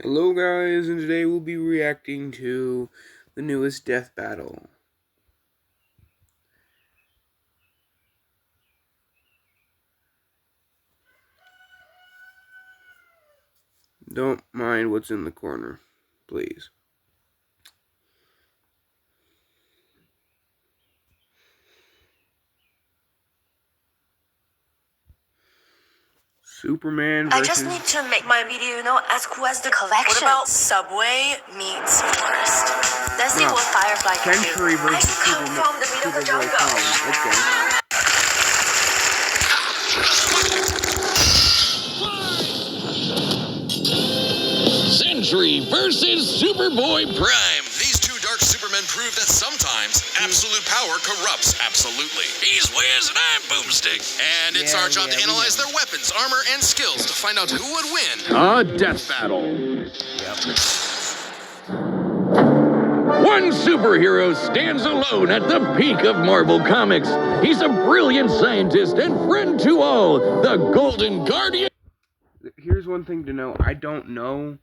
Hello guys, and today we'll be reacting to the newest Death Battle. Don't mind what's in the corner, please. Superman versus... I just need to make my video, as cool as the collection. What about Subway meets Forest? Let's see what Firefly can do. Century versus I come from the middle of the jungle. Okay. Century versus Superboy Prime. These two dark Supermen prove that sometimes absolute power corrupts absolutely. He's Wiz and I'm Boomstick. And it's our job to analyze their weapons, armor, and skills to find out who would win a death battle. One superhero stands alone at the peak of Marvel Comics. He's a brilliant scientist and friend to all, the Golden Guardian. Here's one thing to know. I don't know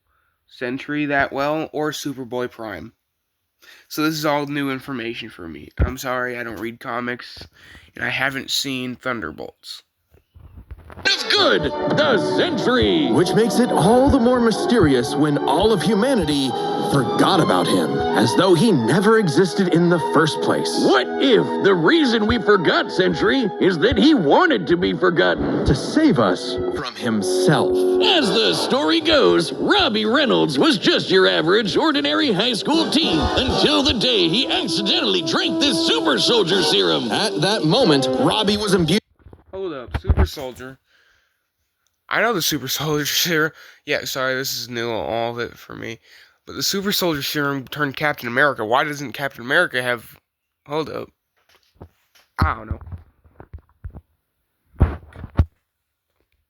Sentry that well, or Superboy Prime. So this is all new information for me. I'm sorry, I don't read comics, and I haven't seen Thunderbolts. Of good, the Sentry! Which makes it all the more mysterious when all of humanity forgot about him, as though he never existed in the first place. What if the reason we forgot Sentry is that he wanted to be forgotten? To save us from himself. As the story goes, Robbie Reynolds was just your average, ordinary high school teen until the day he accidentally drank this super soldier serum. At that moment, Robbie was imbued. Hold up, Super Soldier. I know the Super Soldier Serum. Yeah, sorry, this is new, all of it for me. But the Super Soldier Serum turned Captain America. Why doesn't Captain America have... Hold up. I don't know.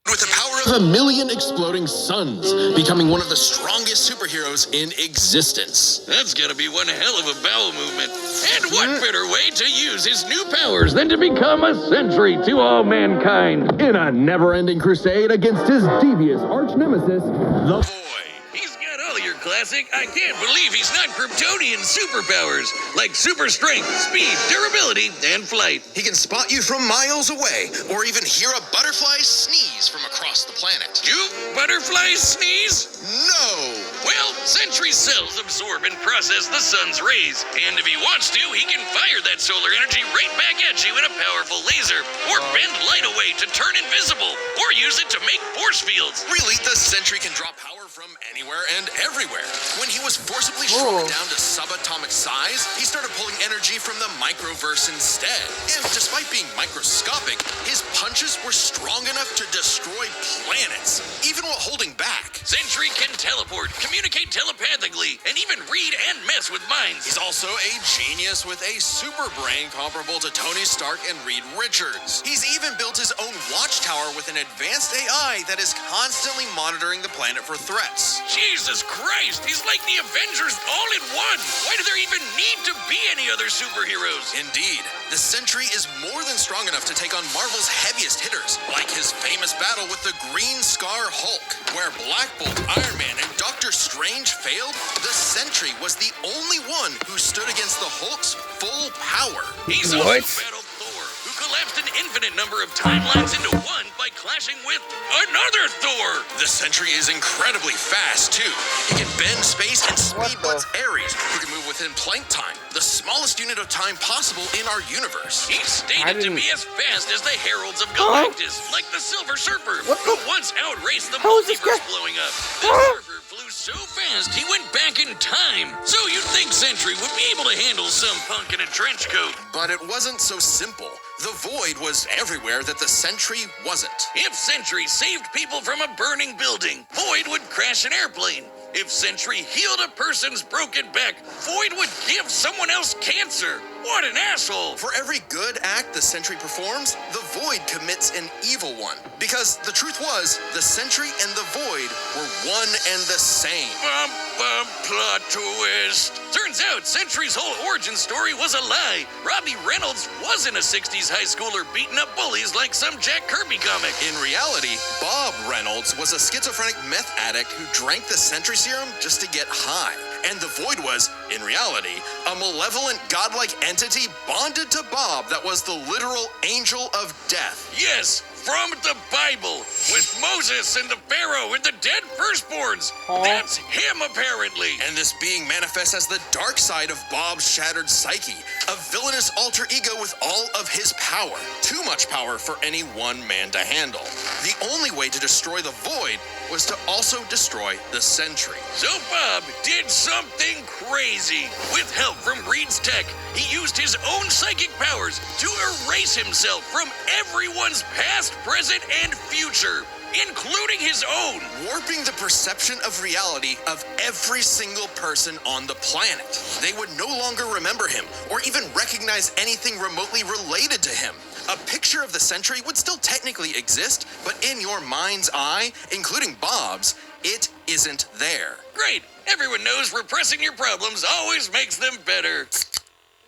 With the power of 1,000,000 exploding suns, becoming one of the strongest superheroes in existence. That's gotta be one hell of a bowel movement. And what better way to use his new powers than to become a Sentry to all mankind? In a never-ending crusade against his devious arch-nemesis, the Boy, he's got all your classic, I can't believe he's not Kryptonian superpowers, like super strength, speed, durability, and flight. He can spot you from miles away, or even hear a butterfly sneeze from across the planet. You butterflies sneeze? No! Well, Sentry cells absorb and process the sun's rays, and if he wants to, he can fire that solar energy right back at you in a powerful laser, or bend light away to turn invisible, or use it to make force fields. Really, the Sentry can draw power from anywhere and everywhere. When he was forcibly shrunk down to subatomic size, he started pulling energy from the microverse instead. And despite being microscopic, his punches were strong enough to destroy planets, even while holding back. Sentry can teleport, communicate telepathically, and even read and mess with minds. He's also a genius with a super brain comparable to Tony Stark and Reed Richards. He's even built his own watchtower with an advanced AI that is constantly monitoring the planet for threats. Jesus Christ, he's like the Avengers all in one. Why do there even need to be any other superheroes? Indeed, the Sentry is more than strong enough to take on Marvel's heaviest hitters, like his famous battle with the Green Scar Hulk, where Black Bolt, Iron Man, and Doctor Strange failed. The Sentry was the only one who stood against the Hulk's full power. He's also battled Thor, who collapsed an infinite number of timelines into one by clashing with another Thor. The Sentry is incredibly fast, too. He can bend space and speed blitz Ares, who can move within Planck time, the smallest unit of time possible in our universe. He's stated to be as fast as the Heralds of Galactus, like the Silver Surfer, who once outraced the multiverse blowing up. The Surfer flew so fast he went back in time. So you'd think Sentry would be able to handle some punk in a trench coat. But it wasn't so simple. The Void was everywhere that the Sentry wasn't. If Sentry saved people from a burning building, Void would crash an airplane. If Sentry healed a person's broken back, Void would give someone else cancer. What an asshole! For every good act the Sentry performs, the Void commits an evil one. Because the truth was, the Sentry and the Void were one and the same. Bum, bum, plot twist. Turns Turns out Sentry's whole origin story was a lie. Robbie Reynolds wasn't a 60s high schooler beating up bullies like some Jack Kirby comic. In reality, Bob Reynolds was a schizophrenic meth addict who drank the Sentry Serum just to get high. And the Void was, in reality, a malevolent godlike entity bonded to Bob that was the literal angel of death. Yes, from the Bible, with Moses and the Pharaoh and the dead firstborns. That's him, apparently. And this being manifests as the dark side of Bob's shattered psyche, a villainous alter ego with all of his power. Too much power for any one man to handle. The only way to destroy the Void was to also destroy the Sentry. So Bob did something crazy. With help from Reed's tech, he used his own psychic powers to erase himself from everyone's past, present, and future, including his own. Warping the perception of reality of every single person on the planet. They would no longer remember him or even recognize anything remotely related to him. A picture of the Sentry would still technically exist, but in your mind's eye, including Bob's, it isn't there. Great. Everyone knows repressing your problems always makes them better.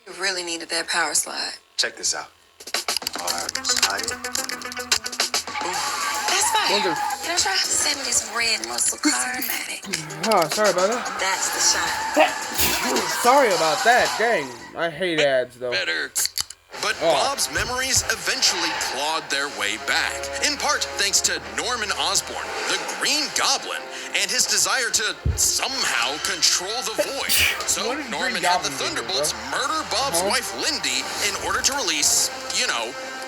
You really needed that power slide. Check this out. That's fine. Wonder- Can I try 70s red muscle carmatic? Oh, sorry about that. That's the shot. Sorry about that. Dang, I hate ads though. Better. But Bob's memories eventually clawed their way back, in part thanks to Norman Osborn, the Green Goblin, and his desire to somehow control the Void. So What did Norman Green had the Goblin do, Thunderbolts murder Bob's wife Lindy in order to release,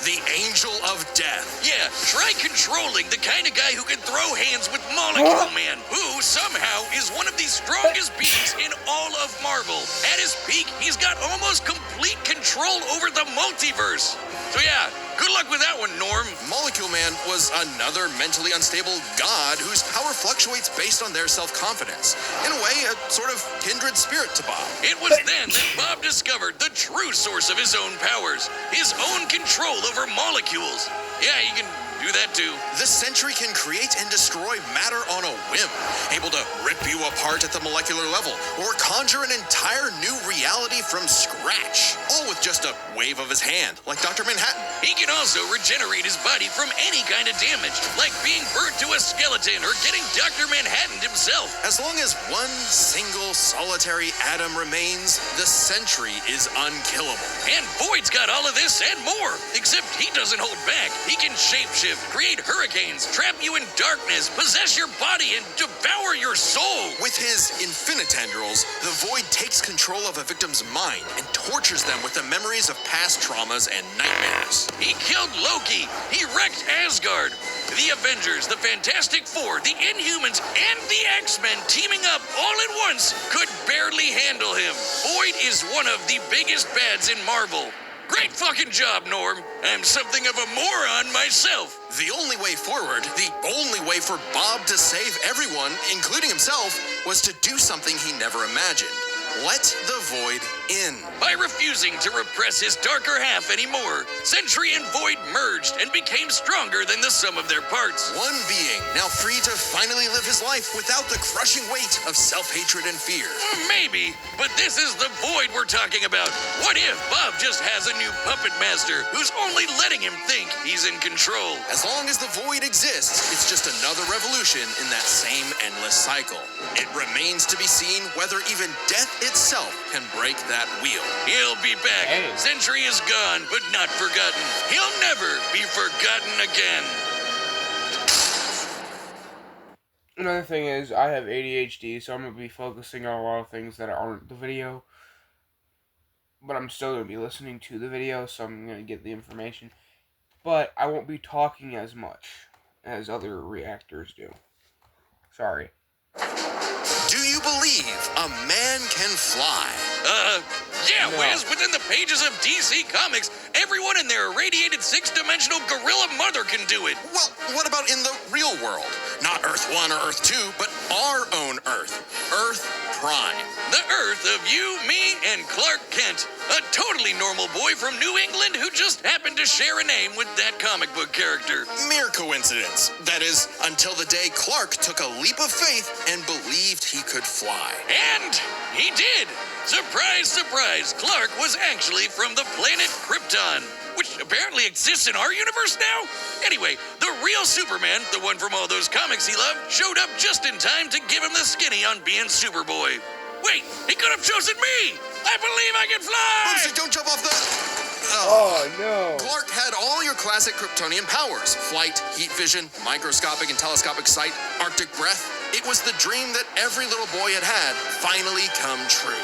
the Angel of Death. Yeah, try controlling the kind of guy who can throw hands with Molecule Man, who somehow is one of the strongest beings in all of Marvel. At his peak, he's got almost complete control over the multiverse. So yeah, good luck with that one, Norm. Molecule Man was another mentally unstable god whose power fluctuates based on their self-confidence. In a way, a sort of kindred spirit to Bob. It was then that Bob discovered the true source of his own powers, his own control over molecules. Yeah, you can do that too. The Sentry can create and destroy matter on a whim, able to rip you apart at the molecular level, or conjure an entire new reality from scratch, all with just a wave of his hand, like Dr. Manhattan. He can also regenerate his body from any kind of damage, like being burnt to a skeleton or getting Dr. Manhattan himself. As long as one single solitary atom remains, the Sentry is unkillable. And Void's got all of this and more, except he doesn't hold back. He can shapeshift, create hurricanes, trap you in darkness, possess your body, and devour your soul. With his infinitendrils, the Void takes control of a victim's mind and tortures them with the memories of past traumas and nightmares. He killed Loki. He wrecked Asgard. The Avengers, the Fantastic Four, the Inhumans, and the X-Men teaming up all at once could barely handle him. Void is one of the biggest bads in Marvel. Great fucking job, Norm. I'm something of a moron myself. The only way forward, the only way for Bob to save everyone, including himself, was to do something he never imagined. Let the Void in. By refusing to repress his darker half anymore, Sentry and Void merged and became stronger than the sum of their parts. One being, now free to finally live his life without the crushing weight of self-hatred and fear. Maybe, but this is the Void we're talking about. What if Bob just has a new puppet master who's only letting him think he's in control? As long as the Void exists, it's just another revolution in that same endless cycle. It remains to be seen whether even death itself can break that wheel. He'll be back. Hey. Sentry is gone, but not forgotten. He'll never be forgotten again. Another thing is, I have ADHD, so I'm going to be focusing on a lot of things that aren't the video. But I'm still going to be listening to the video, so I'm going to get the information. But I won't be talking as much as other reactors do. Sorry. Do you believe a man can fly? Yeah, No. Wiz, within the pages of DC Comics, everyone in their irradiated six-dimensional gorilla mother can do it. Well, what about in the real world? Not Earth 1 or Earth 2, but our own Earth. Earth Prime. The Earth of you, me, and Clark Kent. a totally normal boy from New England who just happened to share a name with that comic book character. Mere coincidence. That is, until the day Clark took a leap of faith and believed he could fly. And he did! Surprise, surprise, Clark was actually from the planet Krypton, which apparently exists in our universe now? Anyway, the real Superman, the one from all those comics he loved, showed up just in time to give him the skinny on being Superboy. Wait, he could have chosen me! I believe I can fly! Boomstick, don't jump off the... Oh, no. Clark had all your classic Kryptonian powers. Flight, heat vision, microscopic and telescopic sight, Arctic breath. It was the dream that every little boy had finally come true.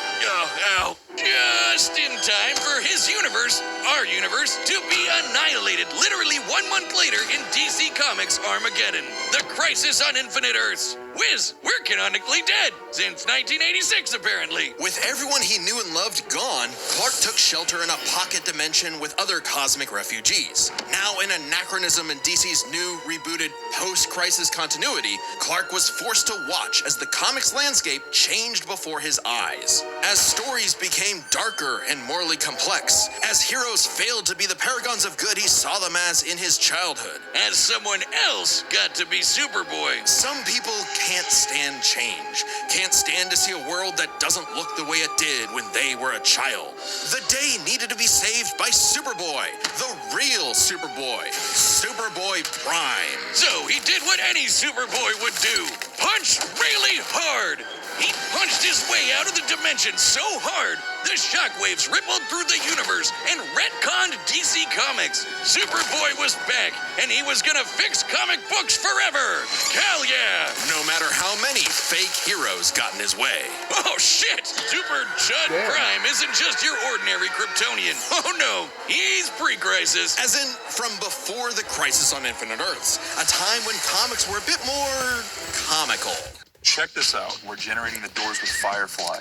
Oh, just in time for his universe, our universe, to be annihilated literally 1 month later in DC Comics Armageddon, the Crisis on Infinite Earths. Whiz, we're canonically dead since 1986, apparently. With everyone he knew and loved gone, Clark took shelter in a pocket dimension with other cosmic refugees. Now an anachronism in DC's new, rebooted, post-crisis continuity, Clark was forced to watch as the comics landscape changed before his eyes. As stories became darker and morally complex, as heroes failed to be the paragons of good he saw them as in his childhood. As someone else got to be Superboy. Some people can't stand change, can't stand to see a world that doesn't look the way it did when they were a child. The day needed to be saved by Superboy, the real Superboy, Superboy Prime. So he did what any Superboy would do. Punch really hard. He punched his way out of the dimension so hard, the shockwaves rippled through the universe and retconned DC Comics. Superboy was back, and he was gonna fix comic books forever. Hell yeah! No matter how many fake heroes got in his way. Oh shit! Super Chud Prime isn't just your ordinary Kryptonian. Oh no, he's pre-crisis. As in, from before the Crisis on Infinite Earths, a time when comics were a bit more comical. Check this out. We're generating the doors with Firefly.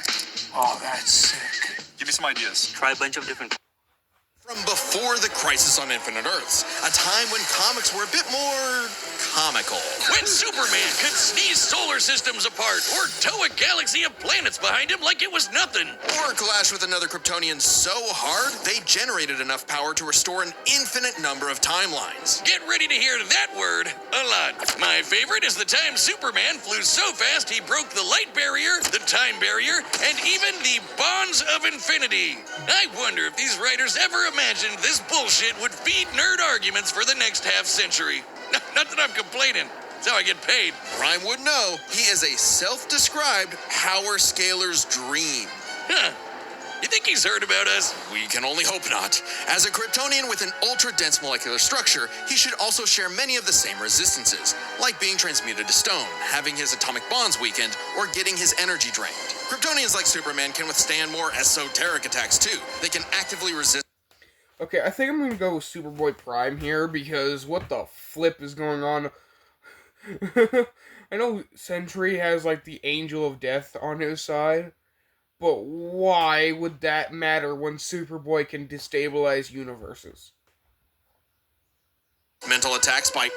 Oh, that's sick. Give me some ideas. Try a bunch of different... From before the Crisis on Infinite Earths, a time when comics were a bit more comical. When Superman could sneeze solar systems apart or tow a galaxy of planets behind him like it was nothing. Or clash with another Kryptonian so hard, they generated enough power to restore an infinite number of timelines. Get ready to hear that word a lot. My favorite is the time Superman flew so fast he broke the light barrier, the time barrier, and even the bonds of infinity. I wonder if these writers ever imagined this bullshit would feed nerd arguments for the next half century. Not that I'm complaining. That's how I get paid. Prime would know he is a self-described power scaler's dream. Huh. You think he's heard about us? We can only hope not. As a Kryptonian with an ultra-dense molecular structure, he should also share many of the same resistances, like being transmuted to stone, having his atomic bonds weakened, or getting his energy drained. Kryptonians like Superman can withstand more esoteric attacks too. They can actively resist. Okay, I think I'm gonna go with Superboy Prime here, because what the flip is going on? I know Sentry has, like, the Angel of Death on his side, but why would that matter when Superboy can destabilize universes? Mental attacks by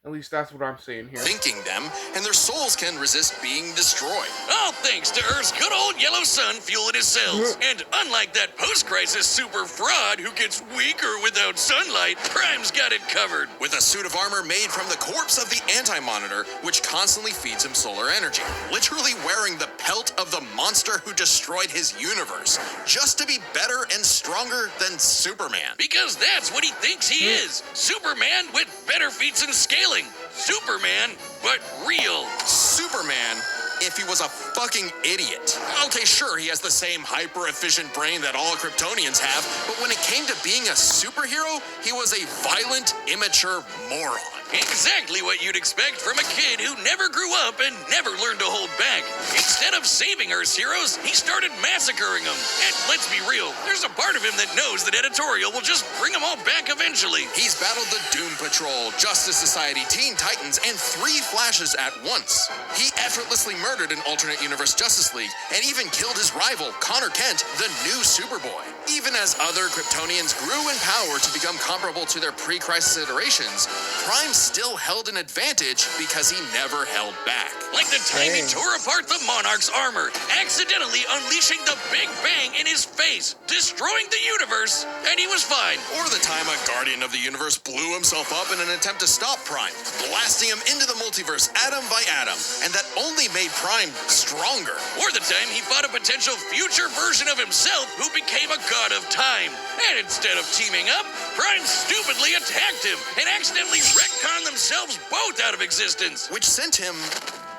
At least that's what I'm seeing here. outthinking them, and their souls can resist being destroyed. All thanks to Earth's good old yellow sun fueling his cells. And unlike that post-crisis super fraud who gets weaker without sunlight, Prime's got it covered. With a suit of armor made from the corpse of the Anti-Monitor, which constantly feeds him solar energy. Literally wearing the pelt of the monster who destroyed his universe, just to be better and stronger than Superman. Because that's what he thinks he is. Superman with better feats and scaling. Superman, but real. Superman, if he was a fucking idiot. Okay, sure, he has the same hyper-efficient brain that all Kryptonians have, but when it came to being a superhero, he was a violent, immature moron. Exactly what you'd expect from a kid who never grew up and never learned to hold back. Instead of saving Earth's heroes, he started massacring them. And let's be real, there's a part of him that knows that editorial will just bring them all back eventually. He's battled the Doom Patrol, Justice Society, Teen Titans, and 3 Flashes at once. He effortlessly murdered an alternate universe Justice League and even killed his rival, Connor Kent, the new Superboy. Even as other Kryptonians grew in power to become comparable to their pre-crisis iterations, Prime still held an advantage because he never held back. Like the time he tore apart the Monarch's armor, accidentally unleashing the Big Bang in his face, destroying the universe, and he was fine. Or the time a Guardian of the Universe blew himself up in an attempt to stop Prime, blasting him into the multiverse atom by atom, and that only made Prime stronger. Or the time he fought a potential future version of himself who became a god of time. And instead of teaming up, Prime stupidly attacked him and accidentally retconned themselves both out of existence. Which sent him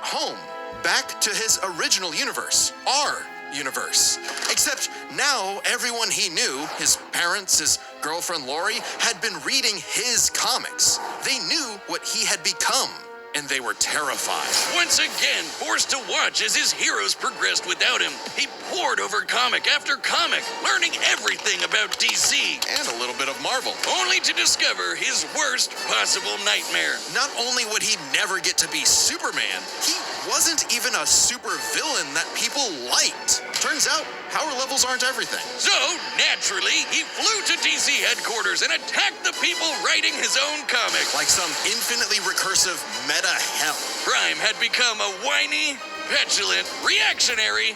home, back to his original universe, our universe. Except now everyone he knew, his parents, his girlfriend Lori, had been reading his comics. They knew what he had become, and they were terrified. Once again, forced to watch as his heroes progressed without him, he pored over comic after comic, learning everything about DC. And a little bit of Marvel. Only to discover his worst possible nightmare. Not only would he never get to be Superman, he wasn't even a super villain that people liked. Turns out, power levels aren't everything. So, naturally, he flew to DC headquarters and attacked the people writing his own comic. Like some infinitely recursive meta hell. Prime had become a whiny, petulant, reactionary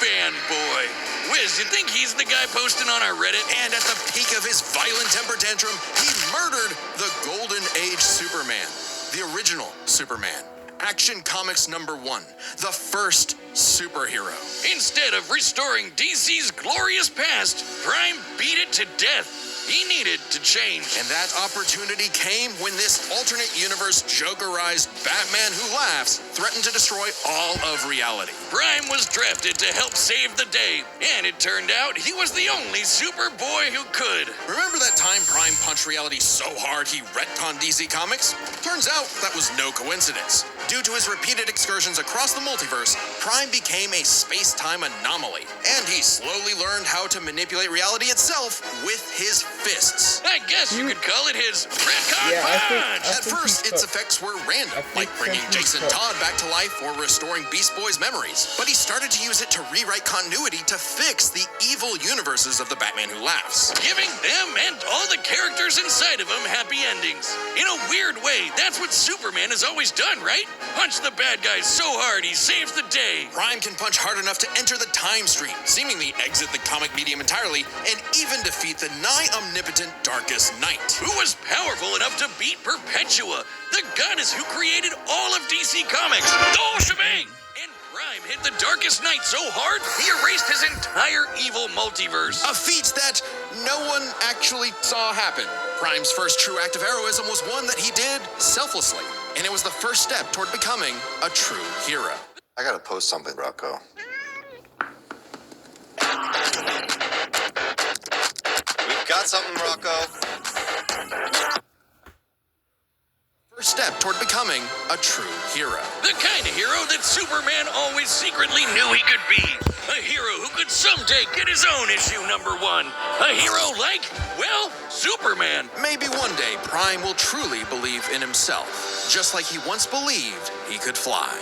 fanboy. Wiz, you think he's the guy posting on our Reddit? And at the peak of his violent temper tantrum, he murdered the Golden Age Superman, the original Superman. Action Comics #1, the first superhero. Instead of restoring DC's glorious past, Prime beat it to death. He needed to change. And that opportunity came when this alternate universe Jokerized Batman Who Laughs threatened to destroy all of reality. Prime was drafted to help save the day, and it turned out he was the only Superboy who could. Remember that time Prime punched reality so hard he retconned DC Comics? Turns out that was no coincidence. Due to his repeated excursions across the multiverse, Prime became a space-time anomaly, and he slowly learned how to manipulate reality itself with his fists. I guess you could call it his retcon punch. At first, its effects were random, like bringing Jason Todd back to life or restoring Beast Boy's memories. But he started to use it to rewrite continuity to fix the evil universes of the Batman Who Laughs. Giving them and all the characters inside of him happy endings. In a weird way, that's what Superman has always done, right? Punch the bad guys so hard he saves the day. Prime can punch hard enough to enter the time stream, seemingly exit the comic medium entirely, and even defeat the nigh-omnipotent Darkest Knight. Who was powerful enough to beat Perpetua, the goddess who created all of DC Comics. The whole shebang! And Prime hit the Darkest Knight so hard, he erased his entire evil multiverse. A feat that no one actually saw happen. Prime's first true act of heroism was one that he did selflessly, and it was the first step toward becoming a true hero. I gotta post something, Rocco. We've got something, Rocco. First step toward becoming a true hero. The kind of hero that Superman always secretly knew he could be. A hero who could someday get his own issue #1. A hero like, well, Superman. Maybe one day Prime will truly believe in himself, just like he once believed he could fly.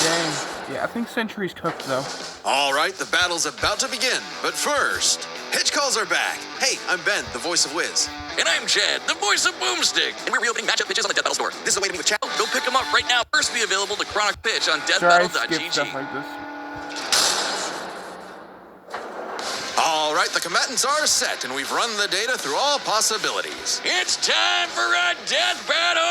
Dang. Yeah, I think Century's cooked, though. All right, the battle's about to begin, but first, Hitch Calls are back. Hey, I'm Ben, the voice of Wiz. And I'm Chad, the voice of Boomstick. And we're reopening matchup pitches on the Death Battle store. This is a way to meet with Chad. Go pick them up right now. First be available to Chronic Pitch on Sorry, I skip deathbattle.gg. stuff like this. All right, the combatants are set, and we've run the data through all possibilities. It's time for a death battle!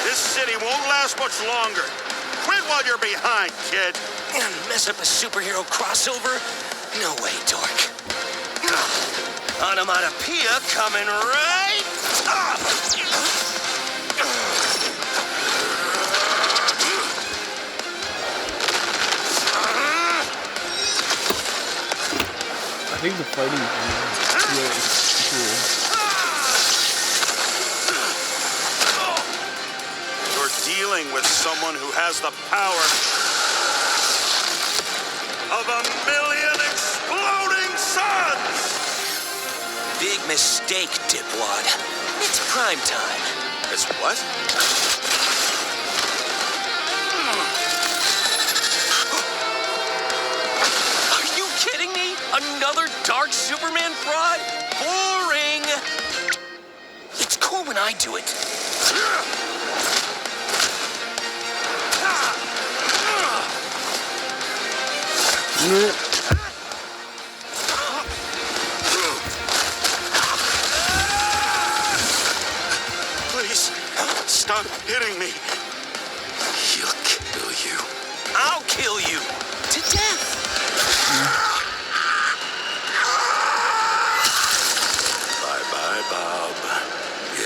This city won't last much longer. Quit while you're behind, kid. And mess up a superhero crossover? No way, dork. Onomatopoeia coming right up. I think the fighting is really cool. You're dealing with someone who has the power of 1,000,000 exploding suns. Big big mistake, dipwad. It's prime time. It's what? Are you kidding me? Another Dark Superman fraud? Boring! It's cool when I do it. Please, stop hitting me. He'll kill you. I'll kill you. To death. Bye-bye, Bob.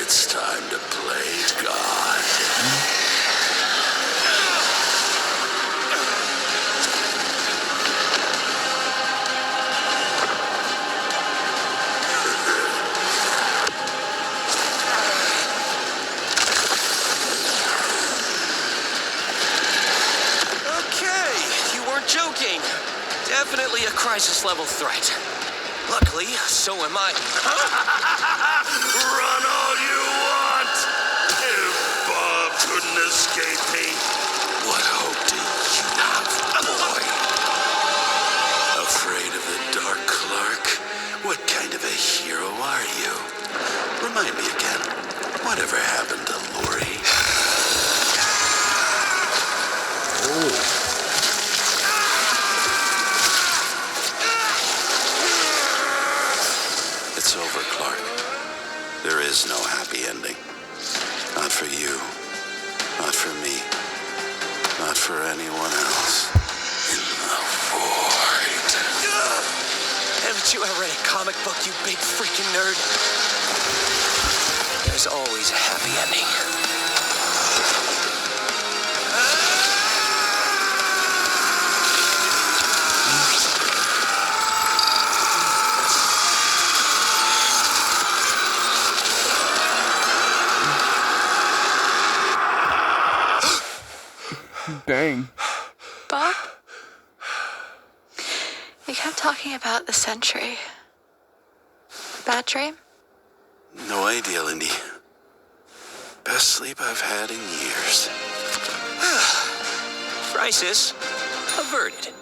It's time to play God. Okay, you weren't joking. Definitely a crisis-level threat. Luckily, so am I. Run all you want. If Bob couldn't escape me. What hope do you have, boy? Afraid of the Dark Clark? What kind of a hero are you? Remind me again, whatever happened to Lori? It's over, Clark. There is no happy ending. Not for you. Not for me. Not for anyone else. In the void. Haven't you ever read a comic book, you big freaking nerd? There's always a happy ending. Dang. Bob? You kept talking about the Sentry. Bad dream? No idea, Lindy. Best sleep I've had in years. Crisis averted.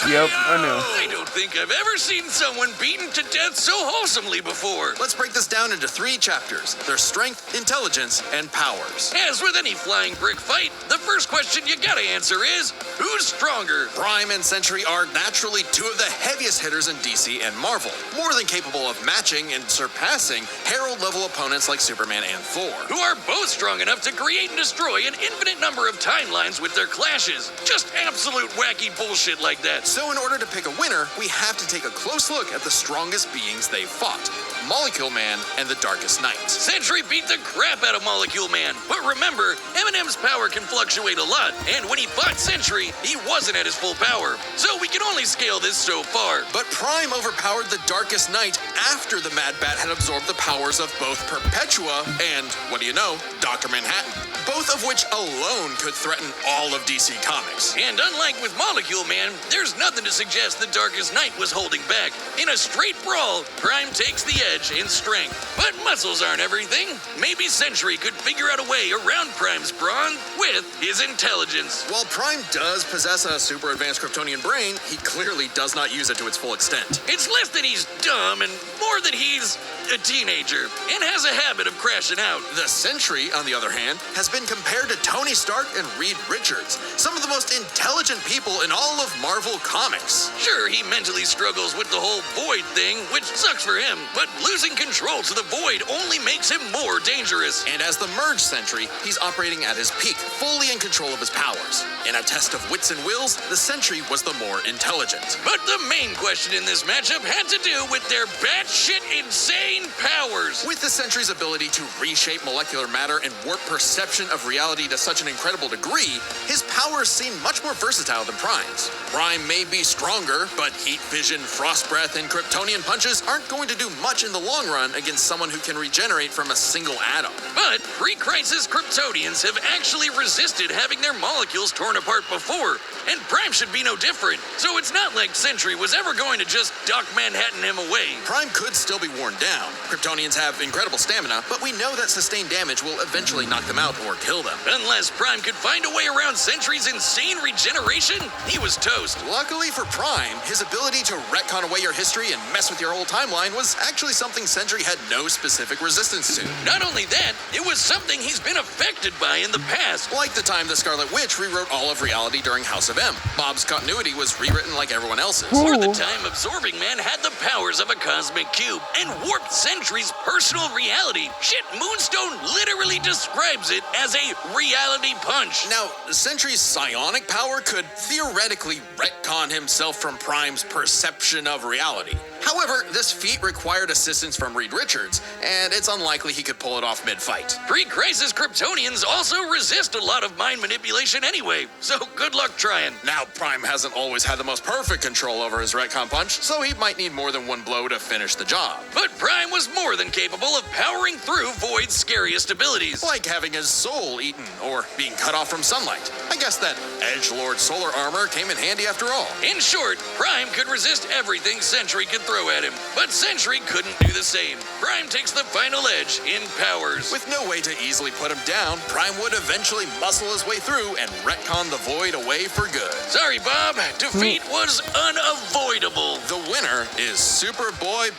Yep, I know. I don't think I've ever seen someone beaten to death so wholesomely before. Let's break this down into 3 chapters. Their strength, intelligence, and powers. As with any flying brick fight, the first question you gotta answer is, who's stronger? Prime and Sentry are naturally 2 of the heaviest hitters in DC and Marvel, more than capable of matching and surpassing Herald-level opponents like Superman and Thor. Who are both strong enough to create and destroy an infinite number of timelines with their clashes. Just absolute wacky bullshit like that. So in order to pick a winner, we have to take a close look at the strongest beings they've fought. Molecule Man and the Darkest Knight. Sentry beat the crap out of Molecule Man, but remember, Eminem's power can fluctuate a lot, and when he fought Sentry, he wasn't at his full power, so we can only scale this so far. But Prime overpowered the Darkest Knight after the Mad Bat had absorbed the powers of both Perpetua and, what do you know, Dr. Manhattan, both of which alone could threaten all of DC Comics. And unlike with Molecule Man, there's nothing to suggest the Darkest Knight was holding back. In a straight brawl, Prime takes the edge in strength. But muscles aren't everything. Maybe Sentry could figure out a way around Prime's brawn with his intelligence. While Prime does possess a super advanced Kryptonian brain, he clearly does not use it to its full extent. It's less that he's dumb and more that he's a teenager and has a habit of crashing out. The Sentry, on the other hand, has been compared to Tony Stark and Reed Richards, some of the most intelligent people in all of Marvel Comics. Sure, he mentally struggles with the whole Void thing, which sucks for him, but losing control to the Void only makes him more dangerous. And as the Merge Sentry, he's operating at his peak, fully in control of his powers. In a test of wits and wills, the Sentry was the more intelligent. But the main question in this matchup had to do with their batshit insane insane powers. With the Sentry's ability to reshape molecular matter and warp perception of reality to such an incredible degree, his powers seem much more versatile than Prime's. Prime may be stronger, but heat vision, frost breath, and Kryptonian punches aren't going to do much in the long run against someone who can regenerate from a single atom. But pre-crisis Kryptonians have actually resisted having their molecules torn apart before, and Prime should be no different. So it's not like Sentry was ever going to just Doc Manhattan him away. Prime could still be worn down. Kryptonians have incredible stamina, but we know that sustained damage will eventually knock them out or kill them. Unless Prime could find a way around Sentry's insane regeneration, he was toast. Luckily for Prime, his ability to retcon away your history and mess with your whole timeline was actually something Sentry had no specific resistance to. Not only that, it was something he's been affected by in the past. Like the time the Scarlet Witch rewrote all of reality during House of M. Bob's continuity was rewritten like everyone else's. Or the time Absorbing Man had the powers of a cosmic cube and warped Sentry's personal reality. Shit, Moonstone literally describes it as a reality punch. Now, Sentry's psionic power could theoretically retcon himself from Prime's perception of reality. However, this feat required assistance from Reed Richards, and it's unlikely he could pull it off mid-fight. Pre-crisis Kryptonians also resist a lot of mind manipulation anyway, so good luck trying. Now, Prime hasn't always had the most perfect control over his retcon punch, so he might need more than one blow to finish the job. But Prime was more than capable of powering through Void's scariest abilities. Like having his soul eaten, or being cut off from sunlight. I guess that Edgelord solar armor came in handy after all. In short, Prime could resist everything Sentry could throw at him, but Sentry couldn't do the same. Prime takes the final edge in powers. With no way to easily put him down, Prime would eventually muscle his way through and retcon the Void away for good. Sorry, Bob. Defeat was unavoidable. The winner is Superboy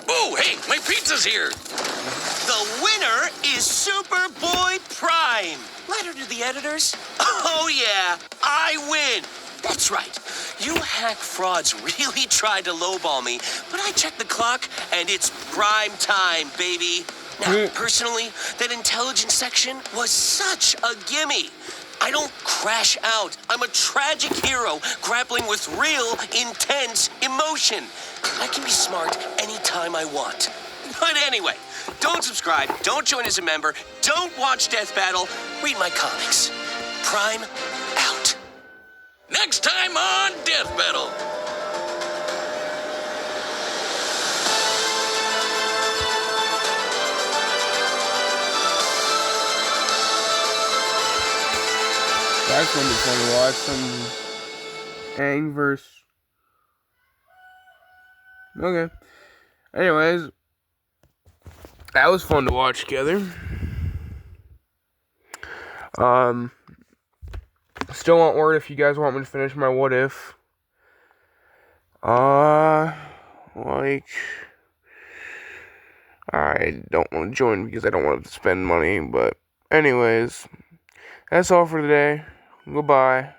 Oh, hey, my pizza's here. The winner is Superboy Prime. Letter to the editors? Oh, yeah, I win. That's right. You hack frauds really tried to lowball me, but I checked the clock, and it's prime time, baby. Now, personally, that intelligence section was such a gimme. I don't crash out. I'm a tragic hero grappling with real, intense emotion. I can be smart anytime I want. But anyway, don't subscribe, don't join as a member, don't watch Death Battle, read my comics. Prime out. Next time on Death Battle. That's gonna be fun to watch. Some Aang versus. Okay. Anyways, that was fun to watch together. Still want word if you guys want me to finish my what if. I don't want to join because I don't want to spend money, but anyways, that's all for today. Goodbye.